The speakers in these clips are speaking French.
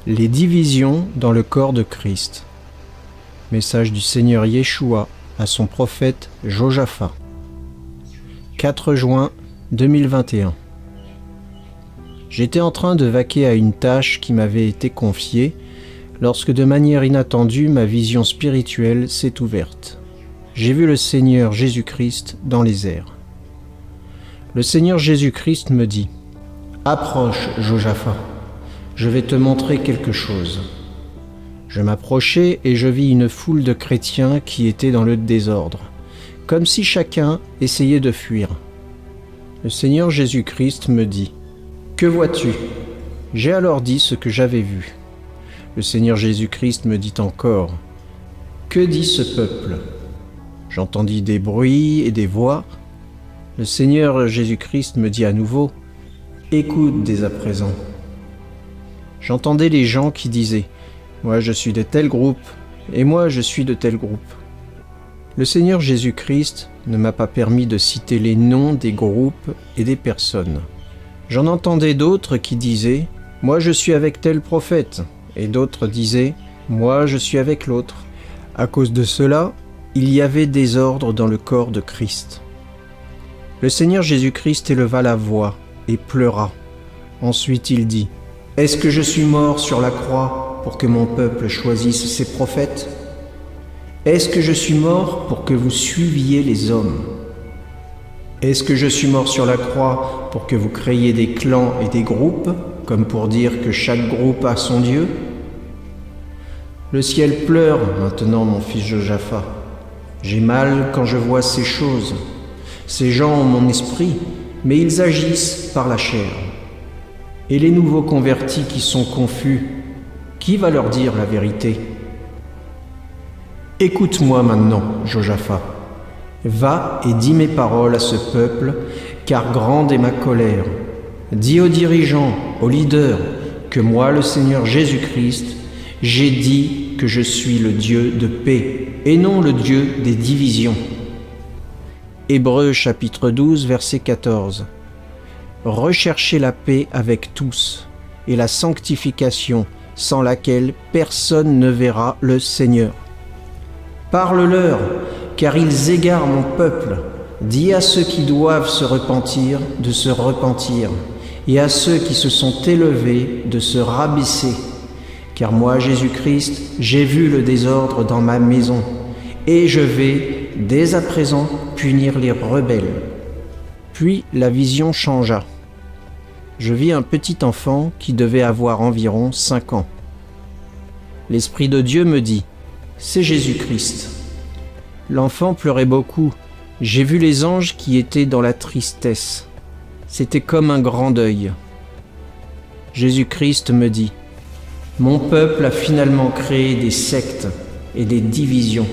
Les divisions dans le corps de Christ. Message du Seigneur Yeshua à son prophète Josaphat. 4 juin 2021. J'étais en train de vaquer à une tâche qui m'avait été confiée lorsque de manière inattendue ma vision spirituelle s'est ouverte. J'ai vu le Seigneur Jésus-Christ dans les airs. Le Seigneur Jésus-Christ me dit : « Approche, Josaphat. Je vais te montrer quelque chose. » Je m'approchai et je vis une foule de chrétiens qui étaient dans le désordre, comme si chacun essayait de fuir. Le Seigneur Jésus-Christ me dit : « Que vois-tu ? » J'ai alors dit ce que j'avais vu. Le Seigneur Jésus-Christ me dit encore : « Que dit ce peuple ? » J'entendis des bruits et des voix. Le Seigneur Jésus-Christ me dit à nouveau : « Écoute dès à présent. » J'entendais les gens qui disaient : « Moi je suis de tel groupe, et moi je suis de tel groupe. » Le Seigneur Jésus-Christ ne m'a pas permis de citer les noms des groupes et des personnes. J'en entendais d'autres qui disaient : « Moi je suis avec tel prophète », et d'autres disaient : « Moi je suis avec l'autre. » À cause de cela, il y avait désordre dans le corps de Christ. Le Seigneur Jésus-Christ éleva la voix et pleura. Ensuite il dit : « Est-ce que je suis mort sur la croix pour que mon peuple choisisse ses prophètes ? Est-ce que je suis mort pour que vous suiviez les hommes ? Est-ce que je suis mort sur la croix pour que vous créiez des clans et des groupes, comme pour dire que chaque groupe a son Dieu ? Le ciel pleure maintenant, mon fils Josaphat. J'ai mal quand je vois ces choses. Ces gens ont mon esprit, mais ils agissent par la chair. Et les nouveaux convertis qui sont confus, qui va leur dire la vérité ? Écoute-moi maintenant, Josaphat. Va et dis mes paroles à ce peuple, car grande est ma colère. Dis aux dirigeants, aux leaders, que moi, le Seigneur Jésus-Christ, j'ai dit que je suis le Dieu de paix, et non le Dieu des divisions. Hébreux chapitre 12, verset 14. Recherchez la paix avec tous, et la sanctification, sans laquelle personne ne verra le Seigneur. Parle-leur, car ils égarent mon peuple. Dis à ceux qui doivent se repentir de se repentir, et à ceux qui se sont élevés de se rabaisser. Car moi, Jésus-Christ, j'ai vu le désordre dans ma maison, et je vais, dès à présent, punir les rebelles. Puis la vision changea. Je vis un petit enfant qui devait avoir environ 5 ans. L'Esprit de Dieu me dit : « C'est Jésus-Christ. » L'enfant pleurait beaucoup. J'ai vu les anges qui étaient dans la tristesse. C'était comme un grand deuil. Jésus-Christ me dit : « Mon peuple a finalement créé des sectes et des divisions.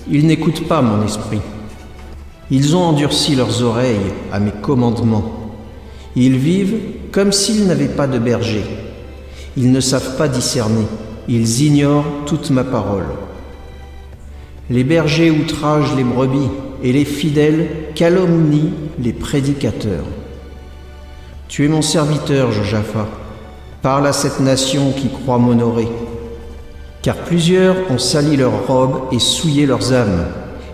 Ils n'écoutent pas mon esprit. Ils ont endurci leurs oreilles à mes commandements. Ils vivent comme s'ils n'avaient pas de berger. Ils ne savent pas discerner. Ils ignorent toute ma parole. Les bergers outragent les brebis et les fidèles calomnient les prédicateurs. Tu es mon serviteur, Josaphat. Parle à cette nation qui croit m'honorer. Car plusieurs ont sali leurs robes et souillé leurs âmes.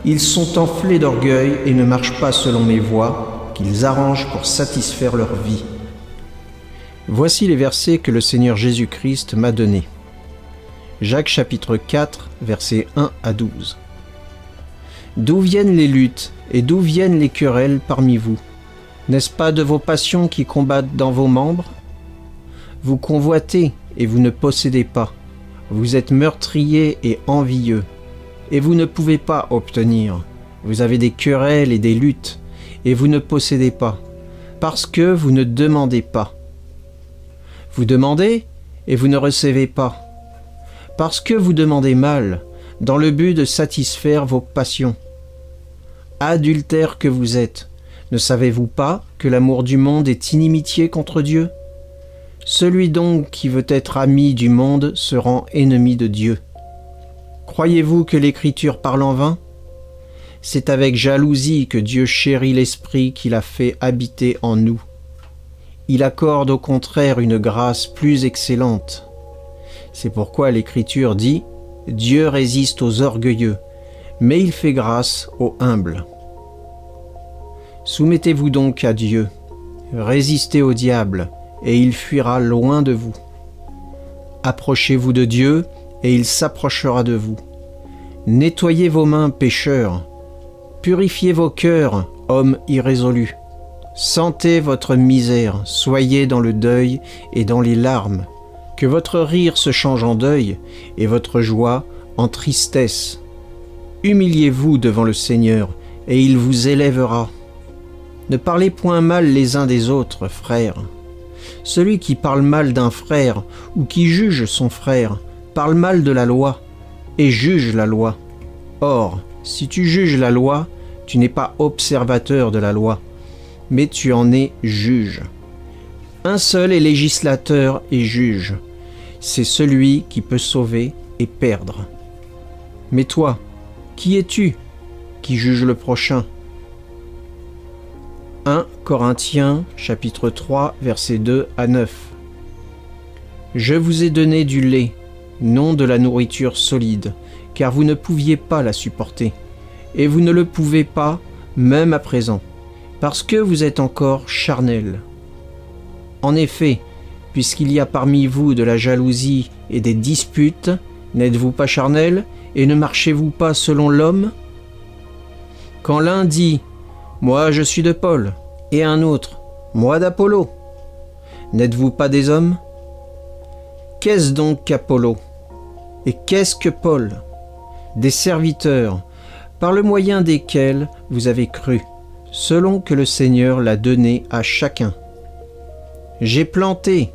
Ils sont enflés d'orgueil et ne marchent pas selon mes voies, qu'ils arrangent pour satisfaire leur vie. » Voici les versets que le Seigneur Jésus-Christ m'a donnés. Jacques chapitre 4, versets 1 à 12. D'où viennent les luttes et d'où viennent les querelles parmi vous ? N'est-ce pas de vos passions qui combattent dans vos membres ? Vous convoitez et vous ne possédez pas. Vous êtes meurtriers et envieux, et vous ne pouvez pas obtenir. Vous avez des querelles et des luttes, et vous ne possédez pas, parce que vous ne demandez pas. Vous demandez, et vous ne recevez pas, parce que vous demandez mal, dans le but de satisfaire vos passions. Adultères que vous êtes, ne savez-vous pas que l'amour du monde est inimitié contre Dieu ? Celui donc qui veut être ami du monde se rend ennemi de Dieu. Croyez-vous que l'Écriture parle en vain ? C'est avec jalousie que Dieu chérit l'Esprit qu'il a fait habiter en nous. Il accorde au contraire une grâce plus excellente. C'est pourquoi l'Écriture dit « Dieu résiste aux orgueilleux, mais il fait grâce aux humbles. » Soumettez-vous donc à Dieu, résistez au diable, et il fuira loin de vous. Approchez-vous de Dieu, et il s'approchera de vous. Nettoyez vos mains, pécheurs. Purifiez vos cœurs, hommes irrésolus. Sentez votre misère, soyez dans le deuil et dans les larmes. Que votre rire se change en deuil, et votre joie en tristesse. Humiliez-vous devant le Seigneur, et il vous élèvera. Ne parlez point mal les uns des autres, frères. Celui qui parle mal d'un frère ou qui juge son frère parle mal de la loi et juge la loi. Or, si tu juges la loi, tu n'es pas observateur de la loi, mais tu en es juge. Un seul est législateur et juge. C'est celui qui peut sauver et perdre. Mais toi, qui es-tu qui juge le prochain ? 1 Corinthiens chapitre 3 versets 2 à 9. Je vous ai donné du lait, non de la nourriture solide, car vous ne pouviez pas la supporter, et vous ne le pouvez pas même à présent, parce que vous êtes encore charnels. En effet, puisqu'il y a parmi vous de la jalousie et des disputes, n'êtes-vous pas charnels et ne marchez-vous pas selon l'homme ? Quand l'un dit « Moi je suis de Paul » et un autre « Moi d'Apollo », n'êtes-vous pas des hommes ? Qu'est-ce donc qu'Apollo ? Et qu'est-ce que Paul ? Des serviteurs, par le moyen desquels vous avez cru, selon que le Seigneur l'a donné à chacun. J'ai planté,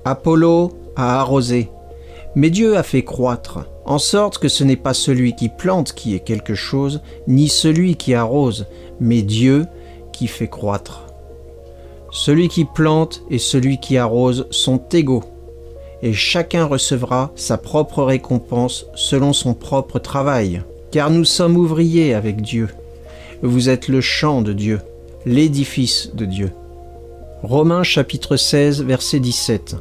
Apollo a arrosé, mais Dieu a fait croître, en sorte que ce n'est pas celui qui plante qui est quelque chose, ni celui qui arrose, mais Dieu qui fait croître. Celui qui plante et celui qui arrose sont égaux, et chacun recevra sa propre récompense selon son propre travail, car nous sommes ouvriers avec Dieu. Vous êtes le champ de Dieu, l'édifice de Dieu. Romains chapitre 16, verset 17.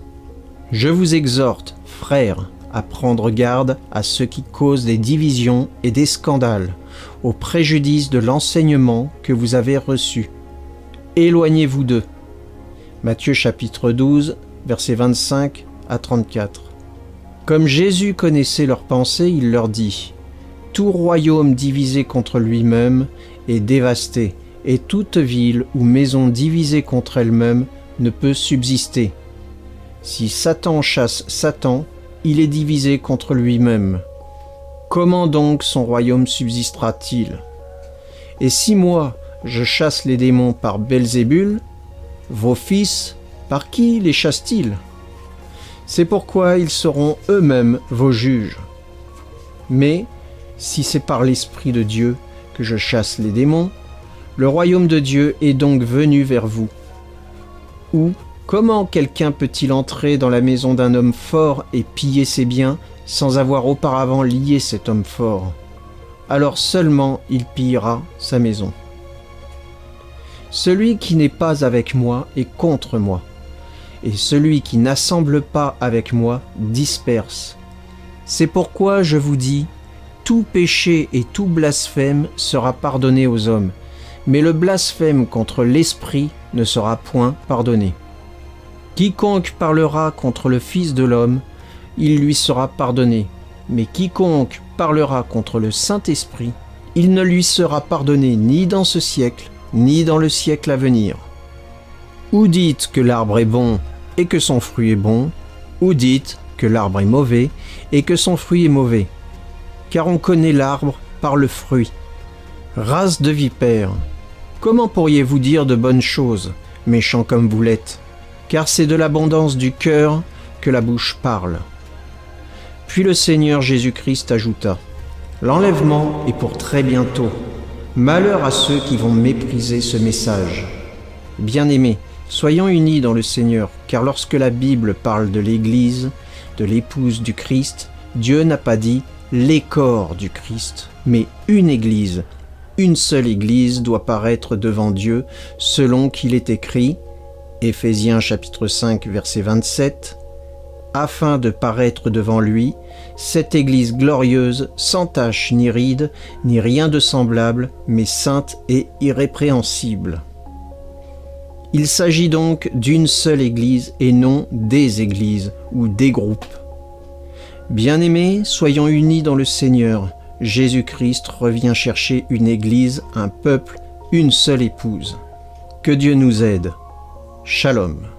Je vous exhorte, frères, à prendre garde à ceux qui causent des divisions et des scandales, au préjudice de l'enseignement que vous avez reçu. Éloignez-vous d'eux. Matthieu chapitre 12, versets 25 à 34. Comme Jésus connaissait leurs pensées, il leur dit « Tout royaume divisé contre lui-même est dévasté, et toute ville ou maison divisée contre elle-même ne peut subsister. Si Satan chasse Satan, il est divisé contre lui-même. Comment donc son royaume subsistera-t-il ? Et si moi, je chasse les démons par Belzébul, vos fils, par qui les chassent-ils ? C'est pourquoi ils seront eux-mêmes vos juges. Mais si c'est par l'Esprit de Dieu que je chasse les démons, le royaume de Dieu est donc venu vers vous. Ou comment quelqu'un peut-il entrer dans la maison d'un homme fort et piller ses biens sans avoir auparavant lié cet homme fort ? Alors seulement il pillera sa maison. Celui qui n'est pas avec moi est contre moi, et celui qui n'assemble pas avec moi disperse. C'est pourquoi je vous dis, tout péché et tout blasphème sera pardonné aux hommes, mais le blasphème contre l'Esprit ne sera point pardonné. Quiconque parlera contre le Fils de l'homme, il lui sera pardonné, mais quiconque parlera contre le Saint-Esprit, il ne lui sera pardonné ni dans ce siècle, ni dans le siècle à venir. Ou dites que l'arbre est bon et que son fruit est bon, ou dites que l'arbre est mauvais et que son fruit est mauvais. Car on connaît l'arbre par le fruit. Race de vipères, comment pourriez-vous dire de bonnes choses, méchants comme vous l'êtes ? Car c'est de l'abondance du cœur que la bouche parle. Puis le Seigneur Jésus-Christ ajouta, « L'enlèvement est pour très bientôt. Malheur à ceux qui vont mépriser ce message. Bien-aimés, soyons unis dans le Seigneur, car lorsque la Bible parle de l'Église, de l'épouse du Christ, Dieu n'a pas dit « les corps du Christ », mais une Église. Une seule Église doit paraître devant Dieu, selon qu'il est écrit, Éphésiens chapitre 5, verset 27, « afin de paraître devant lui, cette Église glorieuse, sans tache ni ride, ni rien de semblable, mais sainte et irrépréhensible. Il s'agit donc d'une seule Église et non des églises ou des groupes. Bien-aimés, soyons unis dans le Seigneur. Jésus-Christ revient chercher une Église, un peuple, une seule épouse. Que Dieu nous aide. Shalom.